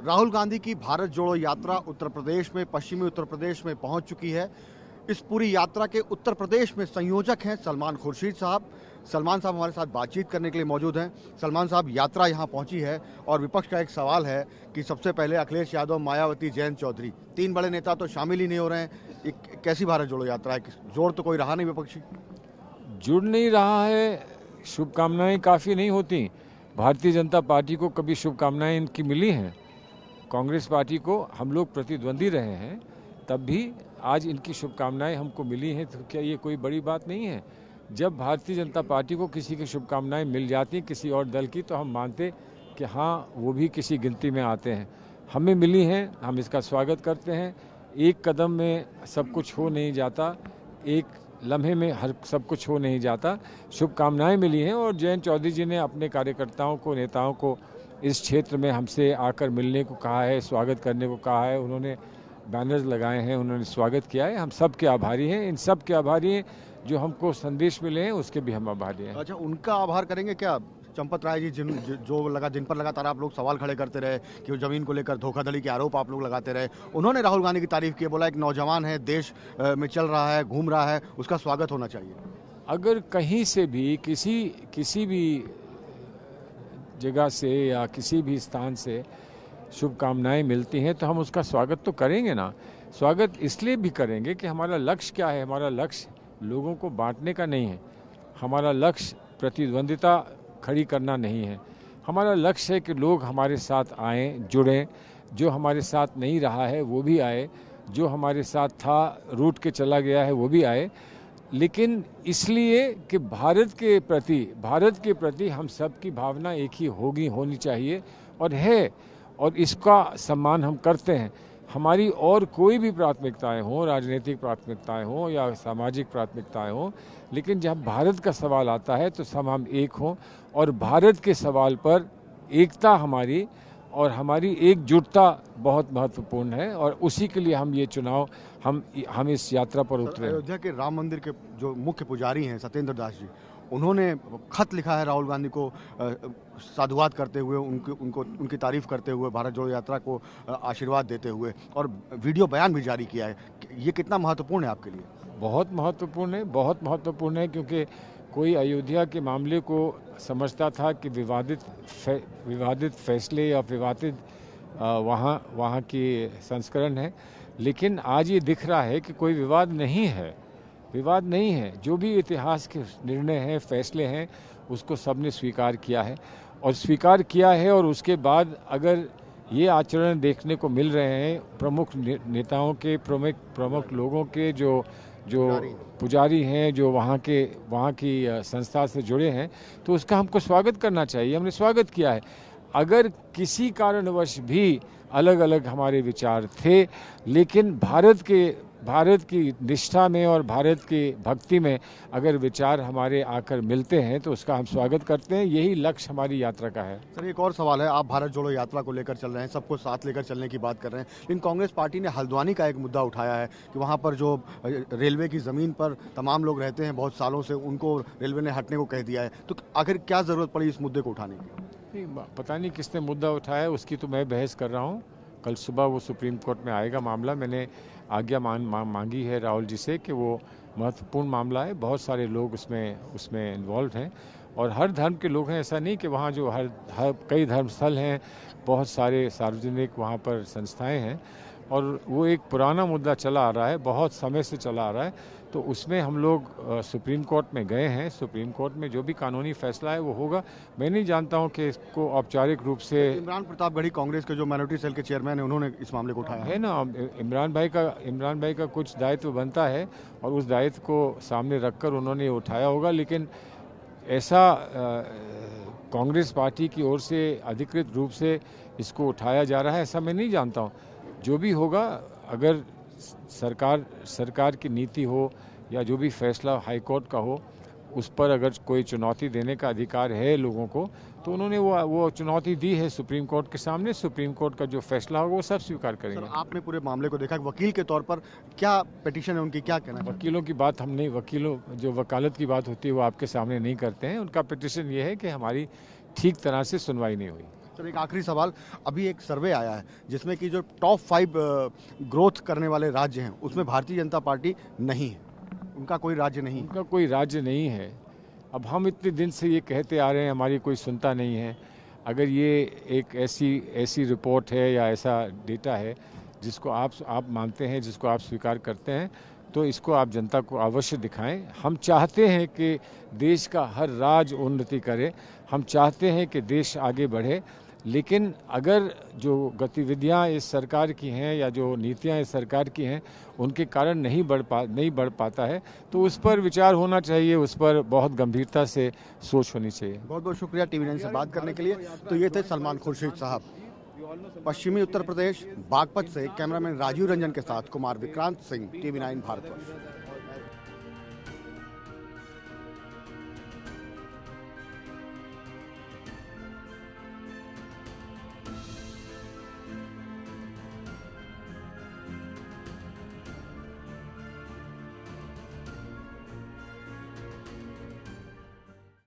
राहुल गांधी की भारत जोड़ो यात्रा उत्तर प्रदेश में, पश्चिमी उत्तर प्रदेश में पहुंच चुकी है। इस पूरी यात्रा के उत्तर प्रदेश में संयोजक हैं सलमान खुर्शीद साहब। सलमान साहब हमारे साथ बातचीत करने के लिए मौजूद हैं। सलमान साहब, यात्रा यहां पहुंची है और विपक्ष का एक सवाल है कि सबसे पहले अखिलेश यादव, मायावती, जयंत चौधरी, तीन बड़े नेता तो शामिल ही नहीं हो रहे हैं। एक कैसी भारत जोड़ो यात्रा है? जोड़ तो कोई रहा नहीं विपक्षी। जुड़ नहीं रहा है, शुभकामनाएं काफ़ी नहीं होती। भारतीय जनता पार्टी को कभी शुभकामनाएं इनकी मिली हैं? कांग्रेस पार्टी को हम लोग प्रतिद्वंदी रहे हैं, तब भी आज इनकी शुभकामनाएं हमको मिली हैं, तो क्या ये कोई बड़ी बात नहीं है? जब भारतीय जनता पार्टी को किसी की शुभकामनाएं मिल जाती हैं किसी और दल की, तो हम मानते कि हाँ, वो भी किसी गिनती में आते हैं। हमें मिली हैं, हम इसका स्वागत करते हैं। एक कदम में सब कुछ हो नहीं जाता, एक लम्हे में हर सब कुछ हो नहीं जाता। शुभकामनाएं मिली हैं और जयंत चौधरी जी ने अपने कार्यकर्ताओं को, नेताओं को इस क्षेत्र में हमसे आकर मिलने को कहा है, स्वागत करने को कहा है। उन्होंने बैनर्स लगाए हैं, उन्होंने स्वागत किया है। हम सब के आभारी हैं, इन सब के आभारी हैं। जो हमको संदेश मिले हैं उसके भी हम आभारी हैं। अच्छा, उनका आभार करेंगे क्या? चंपत राय जी जिन पर लगातार आप लोग सवाल खड़े करते रहे कि वो जमीन को लेकर धोखाधड़ी के आरोप आप लोग लगाते रहे, उन्होंने राहुल गांधी की तारीफ की, बोला एक नौजवान है, देश में चल रहा है, घूम रहा है, उसका स्वागत होना चाहिए। अगर कहीं से भी किसी भी जगह से या किसी भी स्थान से शुभकामनाएं मिलती हैं तो हम उसका स्वागत तो करेंगे ना। स्वागत इसलिए भी करेंगे कि हमारा लक्ष्य क्या है? हमारा लक्ष्य लोगों को बांटने का नहीं है, हमारा लक्ष्य प्रतिद्वंदिता खड़ी करना नहीं है। हमारा लक्ष्य है कि लोग हमारे साथ आएँ, जुड़ें। जो हमारे साथ नहीं रहा है वो भी आए, जो हमारे साथ था, रूठ के चला गया है, वो भी आए। लेकिन इसलिए कि भारत के प्रति हम सब की भावना एक ही होनी चाहिए और है, और इसका सम्मान हम करते हैं। हमारी और कोई भी प्राथमिकताएं हों, राजनीतिक प्राथमिकताएं हों या सामाजिक प्राथमिकताएं हों, लेकिन जब भारत का सवाल आता है तो सब हम एक हों, और भारत के सवाल पर एकता हमारी और हमारी एकजुटता बहुत महत्वपूर्ण है, और उसी के लिए हम ये चुनाव हम इस यात्रा पर उतरे। अयोध्या के राम मंदिर के जो मुख्य पुजारी हैं सत्येंद्र दास जी, उन्होंने खत लिखा है राहुल गांधी को साधुवाद करते हुए, उनकी तारीफ करते हुए, भारत जोड़ो यात्रा को आशीर्वाद देते हुए, और वीडियो बयान भी जारी किया है। ये कितना महत्वपूर्ण है आपके लिए? बहुत महत्वपूर्ण है, बहुत महत्वपूर्ण है, क्योंकि कोई अयोध्या के मामले को समझता था कि विवादित फैसले या विवादित वहाँ की संस्करण है, लेकिन आज ये दिख रहा है कि कोई विवाद नहीं है। जो भी इतिहास के निर्णय हैं, फैसले हैं, उसको सबने स्वीकार किया है, और उसके बाद अगर ये आचरण देखने को मिल रहे हैं प्रमुख नेताओं के, प्रमुख लोगों के, जो पुजारी हैं, जो वहाँ की संस्था से जुड़े हैं, तो उसका हमको स्वागत करना चाहिए। हमने स्वागत किया है। अगर किसी कारणवश भी अलग अलग हमारे विचार थे, लेकिन भारत की निष्ठा में और भारत की भक्ति में अगर विचार हमारे आकर मिलते हैं तो उसका हम स्वागत करते हैं। यही लक्ष्य हमारी यात्रा का है। सर, एक और सवाल है, आप भारत जोड़ो यात्रा को लेकर चल रहे हैं, सबको साथ लेकर चलने की बात कर रहे हैं, लेकिन कांग्रेस पार्टी ने हल्द्वानी का एक मुद्दा उठाया है कि वहाँ पर जो रेलवे की ज़मीन पर तमाम लोग रहते हैं बहुत सालों से, उनको रेलवे ने हटने को कह दिया है। तो आखिर क्या ज़रूरत पड़ी इस मुद्दे को उठाने की? पता नहीं किसने मुद्दा उठाया, उसकी तो मैं बहस कर रहा हूँ। कल सुबह वो सुप्रीम कोर्ट में आएगा मामला। मैंने आज्ञा मांगी है राहुल जी से कि वो महत्वपूर्ण मामला है, बहुत सारे लोग उसमें इन्वॉल्व हैं, और हर धर्म के लोग हैं। ऐसा नहीं कि वहाँ जो हर कई धर्मस्थल हैं, बहुत सारे सार्वजनिक वहाँ पर संस्थाएं हैं, और वो एक पुराना मुद्दा चला आ रहा है, बहुत समय से चला आ रहा है। तो उसमें हम लोग सुप्रीम कोर्ट में गए हैं। सुप्रीम कोर्ट में जो भी कानूनी फैसला है वो होगा। मैं नहीं जानता हूं कि इसको औपचारिक रूप से इमरान प्रतापगढ़ी, कांग्रेस के जो माइनॉरिटी सेल के चेयरमैन हैं, उन्होंने इस मामले को उठाया है ना। इमरान भाई का कुछ दायित्व बनता है, और उस दायित्व को सामने रखकर उन्होंने उठाया होगा। लेकिन ऐसा कांग्रेस पार्टी की ओर से अधिकृत रूप से इसको उठाया जा रहा है, ऐसा मैं नहीं जानता हूँ। जो भी होगा, अगर सरकार की नीति हो या जो भी फैसला हाई कोर्ट का हो, उस पर अगर कोई चुनौती देने का अधिकार है लोगों को, तो उन्होंने वो चुनौती दी है सुप्रीम कोर्ट के सामने। सुप्रीम कोर्ट का जो फैसला होगा वो सब स्वीकार करेंगे। सर, आपने पूरे मामले को देखा, वकील के तौर पर क्या पिटीशन है उनकी, क्या कहना? वकीलों की बात हम नहीं, वकीलों जो वकालत की बात होती है वो आपके सामने नहीं करते हैं। उनका पिटीशन ये है कि हमारी ठीक तरह से सुनवाई नहीं हुई। सर एक आखिरी सवाल, अभी एक सर्वे आया है जिसमें कि जो टॉप 5 ग्रोथ करने वाले राज्य हैं उसमें भारतीय जनता पार्टी नहीं है, उनका कोई राज्य नहीं है। उनका कोई राज्य नहीं है। अब हम इतने दिन से ये कहते आ रहे हैं, हमारी कोई सुनता नहीं है। अगर ये एक ऐसी रिपोर्ट है या ऐसा डेटा है जिसको आप मानते हैं, जिसको आप स्वीकार करते हैं, तो इसको आप जनता को अवश्य दिखाएं। हम चाहते हैं कि देश का हर राज्य उन्नति करे, हम चाहते हैं कि देश आगे बढ़े, लेकिन अगर जो गतिविधियां इस सरकार की हैं या जो नीतियां इस सरकार की हैं उनके कारण नहीं बढ़ पाता है, तो उस पर विचार होना चाहिए, उस पर बहुत गंभीरता से सोच होनी चाहिए। बहुत बहुत शुक्रिया TV9 से बात करने के लिए। तो ये थे सलमान खुर्शीद साहब। पश्चिमी उत्तर प्रदेश बागपत से कैमरामैन राजीव रंजन के साथ कुमार विक्रांत सिंह, TV9 भारतवर्ष।